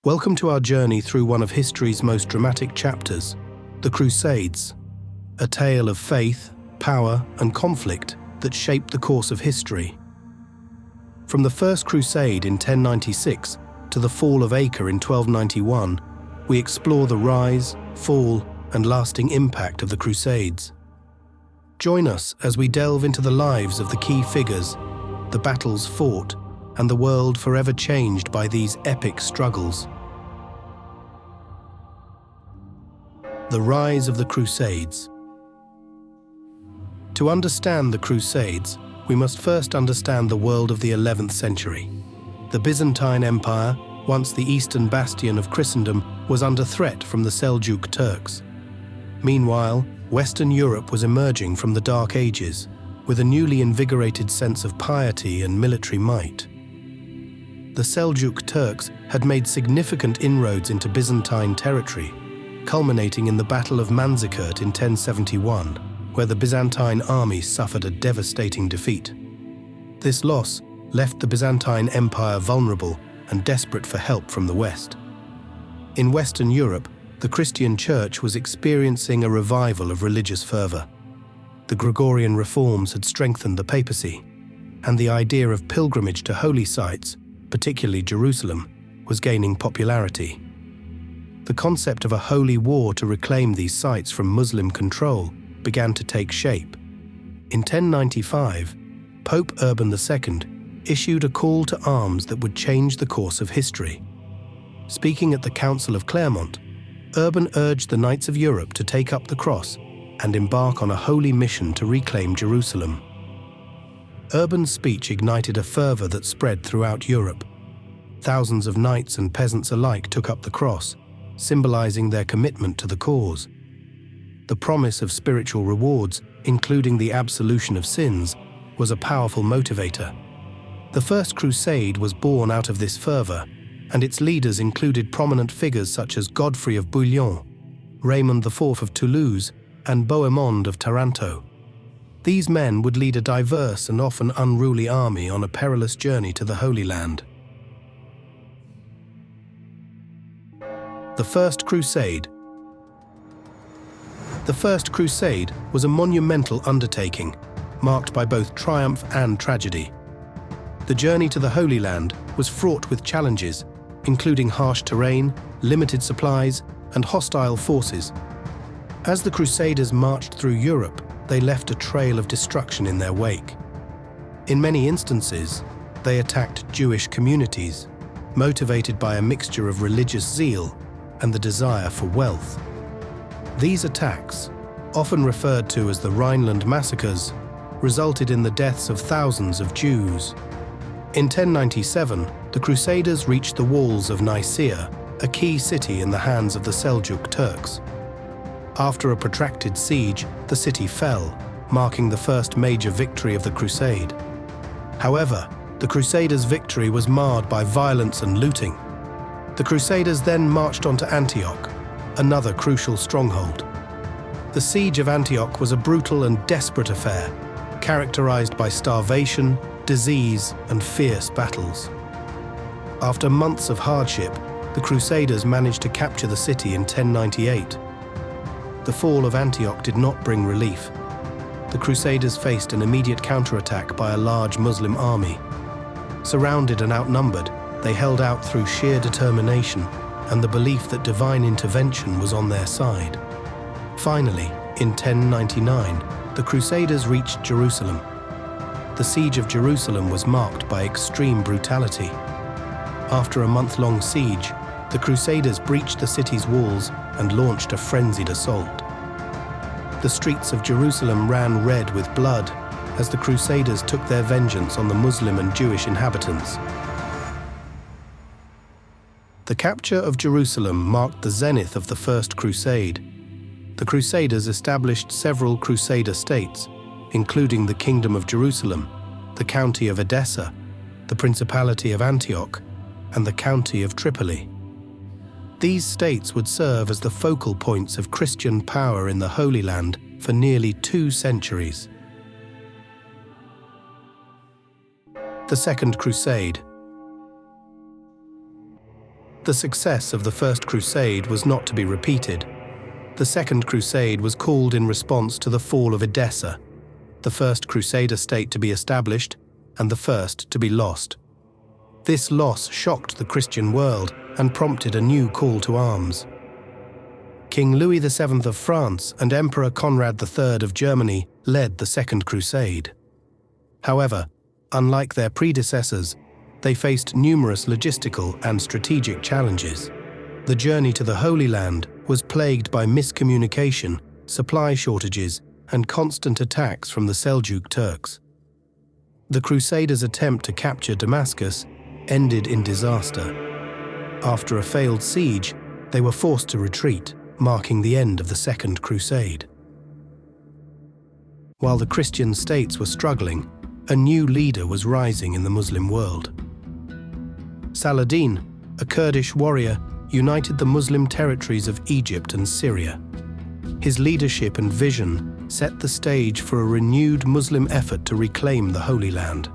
Welcome to our journey through one of history's most dramatic chapters, the Crusades, a tale of faith, power, and conflict that shaped the course of history. From the First Crusade in 1096 to the fall of Acre in 1291, we explore the rise, fall, and lasting impact of the Crusades. Join us as we delve into the lives of the key figures, the battles fought, and the world forever changed by these epic struggles. The rise of the Crusades. To understand the Crusades, we must first understand the world of the 11th century. The Byzantine Empire, once the eastern bastion of Christendom, was under threat from the Seljuk Turks. Meanwhile, Western Europe was emerging from the Dark Ages, with a newly invigorated sense of piety and military might. The Seljuk Turks had made significant inroads into Byzantine territory, culminating in the Battle of Manzikert in 1071, where the Byzantine army suffered a devastating defeat. This loss left the Byzantine Empire vulnerable and desperate for help from the West. In Western Europe, the Christian Church was experiencing a revival of religious fervor. The Gregorian reforms had strengthened the papacy, and the idea of pilgrimage to holy sites, particularly Jerusalem, was gaining popularity. The concept of a holy war to reclaim these sites from Muslim control began to take shape. In 1095, Pope Urban II issued a call to arms that would change the course of history. Speaking at the Council of Clermont, Urban urged the Knights of Europe to take up the cross and embark on a holy mission to reclaim Jerusalem. Urban's speech ignited a fervor that spread throughout Europe. Thousands of knights and peasants alike took up the cross, symbolizing their commitment to the cause. The promise of spiritual rewards, including the absolution of sins, was a powerful motivator. The First Crusade was born out of this fervor, and its leaders included prominent figures such as Godfrey of Bouillon, Raymond IV of Toulouse, and Bohemond of Taranto. These men would lead a diverse and often unruly army on a perilous journey to the Holy Land. The First Crusade. The First Crusade was a monumental undertaking, marked by both triumph and tragedy. The journey to the Holy Land was fraught with challenges, including harsh terrain, limited supplies, and hostile forces. As the Crusaders marched through Europe, they left a trail of destruction in their wake. In many instances, they attacked Jewish communities, motivated by a mixture of religious zeal and the desire for wealth. These attacks, often referred to as the Rhineland massacres, resulted in the deaths of thousands of Jews. In 1097, the Crusaders reached the walls of Nicaea, a key city in the hands of the Seljuk Turks. After a protracted siege, the city fell, marking the first major victory of the Crusade. However, the Crusaders' victory was marred by violence and looting. The Crusaders then marched on to Antioch, another crucial stronghold. The siege of Antioch was a brutal and desperate affair, characterized by starvation, disease, and fierce battles. After months of hardship, the Crusaders managed to capture the city in 1098. The fall of Antioch did not bring relief. The Crusaders faced an immediate counterattack by a large Muslim army. Surrounded and outnumbered, they held out through sheer determination and the belief that divine intervention was on their side. Finally, in 1099, the Crusaders reached Jerusalem. The siege of Jerusalem was marked by extreme brutality. After a month-long siege, the Crusaders breached the city's walls and launched a frenzied assault. The streets of Jerusalem ran red with blood as the Crusaders took their vengeance on the Muslim and Jewish inhabitants. The capture of Jerusalem marked the zenith of the First Crusade. The Crusaders established several Crusader states, including the Kingdom of Jerusalem, the County of Edessa, the Principality of Antioch, and the County of Tripoli. These states would serve as the focal points of Christian power in the Holy Land for nearly 2 centuries. The Second Crusade. The success of the First Crusade was not to be repeated. The Second Crusade was called in response to the fall of Edessa, the first Crusader state to be established and the first to be lost. This loss shocked the Christian world and prompted a new call to arms. King Louis VII of France and Emperor Conrad III of Germany led the Second Crusade. However, unlike their predecessors, they faced numerous logistical and strategic challenges. The journey to the Holy Land was plagued by miscommunication, supply shortages, and constant attacks from the Seljuk Turks. The Crusaders' attempt to capture Damascus ended in disaster. After a failed siege, they were forced to retreat, marking the end of the Second Crusade. While the Christian states were struggling, a new leader was rising in the Muslim world. Saladin, a Kurdish warrior, united the Muslim territories of Egypt and Syria. His leadership and vision set the stage for a renewed Muslim effort to reclaim the Holy Land.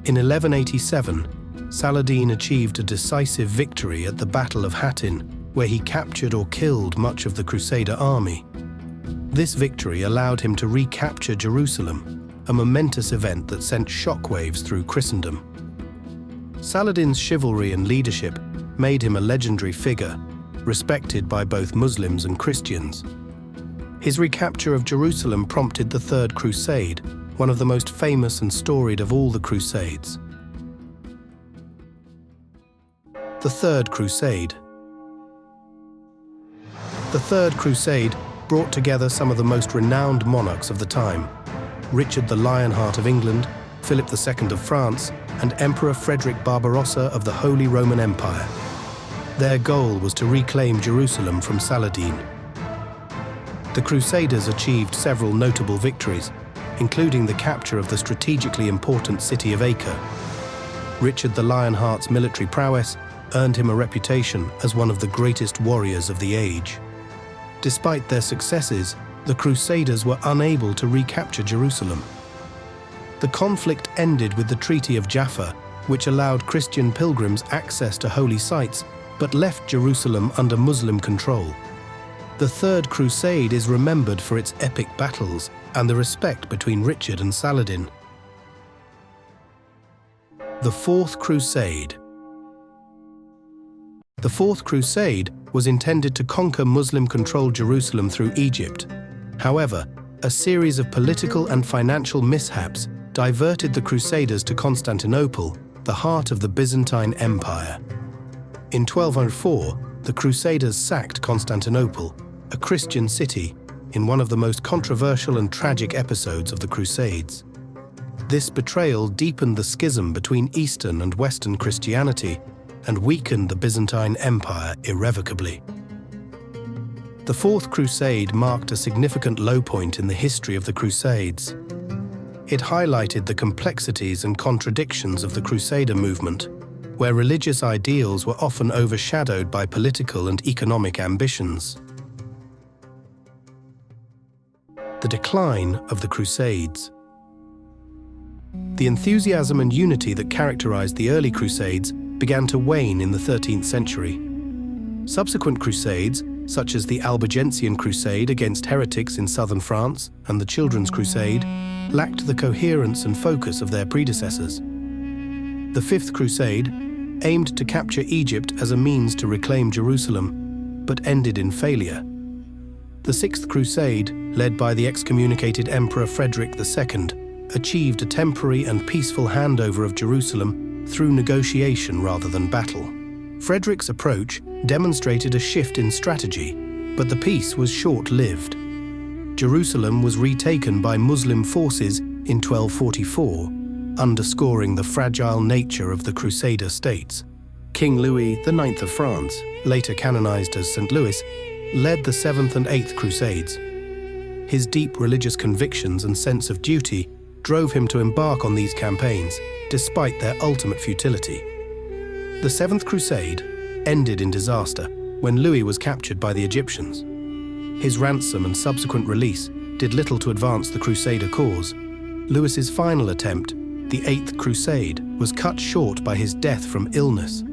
In 1187, Saladin achieved a decisive victory at the Battle of Hattin, where he captured or killed much of the Crusader army. This victory allowed him to recapture Jerusalem, a momentous event that sent shockwaves through Christendom. Saladin's chivalry and leadership made him a legendary figure, respected by both Muslims and Christians. His recapture of Jerusalem prompted the Third Crusade, one of the most famous and storied of all the Crusades. The Third Crusade. The Third Crusade brought together some of the most renowned monarchs of the time: Richard the Lionheart of England, Philip II of France, and Emperor Frederick Barbarossa of the Holy Roman Empire. Their goal was to reclaim Jerusalem from Saladin. The Crusaders achieved several notable victories, including the capture of the strategically important city of Acre. Richard the Lionheart's military prowess earned him a reputation as one of the greatest warriors of the age. Despite their successes, the Crusaders were unable to recapture Jerusalem. The conflict ended with the Treaty of Jaffa, which allowed Christian pilgrims access to holy sites, but left Jerusalem under Muslim control. The Third Crusade is remembered for its epic battles and the respect between Richard and Saladin. The Fourth Crusade. The Fourth Crusade was intended to conquer Muslim-controlled Jerusalem through Egypt. However, a series of political and financial mishaps diverted the Crusaders to Constantinople, the heart of the Byzantine Empire. In 1204, the Crusaders sacked Constantinople, a Christian city, in one of the most controversial and tragic episodes of the Crusades. This betrayal deepened the schism between Eastern and Western Christianity and weakened the Byzantine Empire irrevocably. The Fourth Crusade marked a significant low point in the history of the Crusades. It highlighted the complexities and contradictions of the Crusader movement, where religious ideals were often overshadowed by political and economic ambitions. The decline of the Crusades. The enthusiasm and unity that characterized the early Crusades began to wane in the 13th century. Subsequent Crusades, such as the Albigensian Crusade against heretics in southern France and the Children's Crusade, lacked the coherence and focus of their predecessors. The Fifth Crusade aimed to capture Egypt as a means to reclaim Jerusalem, but ended in failure. The Sixth Crusade, led by the excommunicated Emperor Frederick II, achieved a temporary and peaceful handover of Jerusalem through negotiation rather than battle. Frederick's approach demonstrated a shift in strategy, but the peace was short-lived. Jerusalem was retaken by Muslim forces in 1244, underscoring the fragile nature of the Crusader states. King Louis IX of France, later canonized as St. Louis, led the Seventh and Eighth Crusades. His deep religious convictions and sense of duty drove him to embark on these campaigns, despite their ultimate futility. The Seventh Crusade ended in disaster when Louis was captured by the Egyptians. His ransom and subsequent release did little to advance the Crusader cause. Louis's final attempt, the Eighth Crusade, was cut short by his death from illness.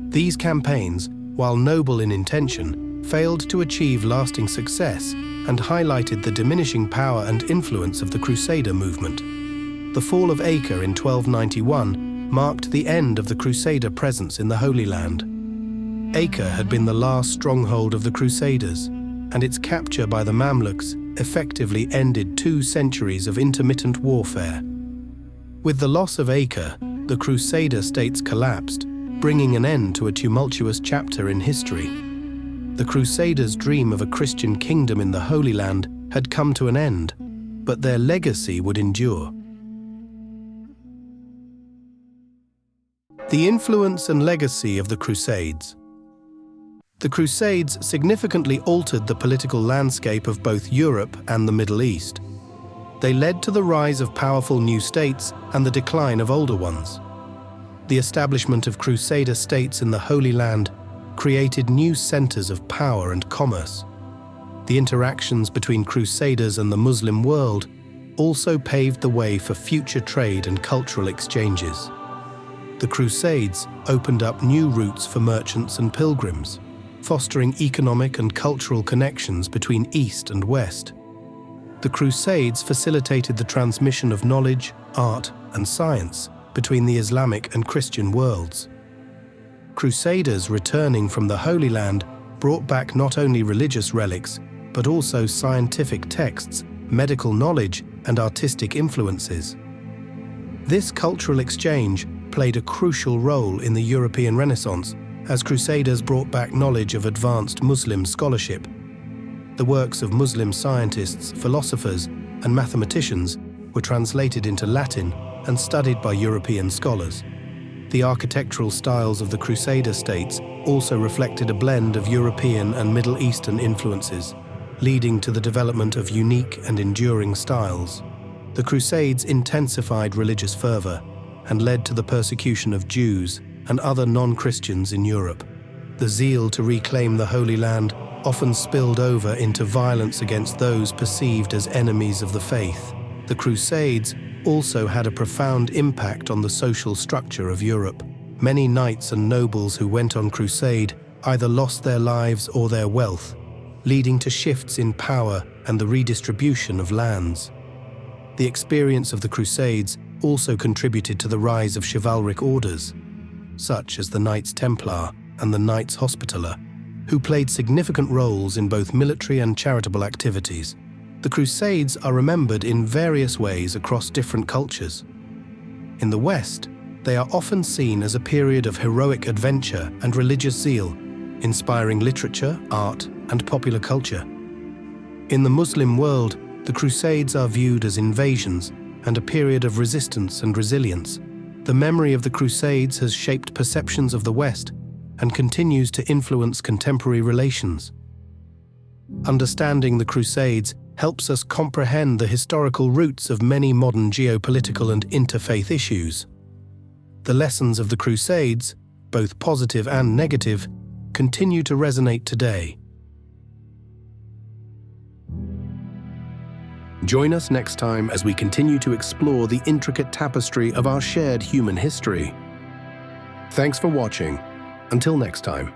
These campaigns, while noble in intention, failed to achieve lasting success and highlighted the diminishing power and influence of the Crusader movement. The fall of Acre in 1291 marked the end of the Crusader presence in the Holy Land. Acre had been the last stronghold of the Crusaders, and its capture by the Mamluks effectively ended 2 centuries of intermittent warfare. With the loss of Acre, the Crusader states collapsed, bringing an end to a tumultuous chapter in history. The Crusaders' dream of a Christian kingdom in the Holy Land had come to an end, but their legacy would endure. The influence and legacy of the Crusades. The Crusades significantly altered the political landscape of both Europe and the Middle East. They led to the rise of powerful new states and the decline of older ones. The establishment of Crusader states in the Holy Land created new centers of power and commerce. The interactions between Crusaders and the Muslim world also paved the way for future trade and cultural exchanges. The Crusades opened up new routes for merchants and pilgrims, fostering economic and cultural connections between East and West. The Crusades facilitated the transmission of knowledge, art, and science between the Islamic and Christian worlds. Crusaders returning from the Holy Land brought back not only religious relics, but also scientific texts, medical knowledge, and artistic influences. This cultural exchange played a crucial role in the European Renaissance as Crusaders brought back knowledge of advanced Muslim scholarship. The works of Muslim scientists, philosophers, and mathematicians were translated into Latin and studied by European scholars. The architectural styles of the Crusader states also reflected a blend of European and Middle Eastern influences, leading to the development of unique and enduring styles. The Crusades intensified religious fervor and led to the persecution of Jews and other non-Christians in Europe. The zeal to reclaim the Holy Land often spilled over into violence against those perceived as enemies of the faith. The Crusades also had a profound impact on the social structure of Europe. Many knights and nobles who went on crusade either lost their lives or their wealth, leading to shifts in power and the redistribution of lands. The experience of the Crusades also contributed to the rise of chivalric orders, such as the Knights Templar and the Knights Hospitaller, who played significant roles in both military and charitable activities. The Crusades are remembered in various ways across different cultures. In the West, they are often seen as a period of heroic adventure and religious zeal, inspiring literature, art, and popular culture. In the Muslim world, the Crusades are viewed as invasions and a period of resistance and resilience. The memory of the Crusades has shaped perceptions of the West and continues to influence contemporary relations. Understanding the Crusades helps us comprehend the historical roots of many modern geopolitical and interfaith issues. The lessons of the Crusades, both positive and negative, continue to resonate today. Join us next time as we continue to explore the intricate tapestry of our shared human history. Thanks for watching. Until next time.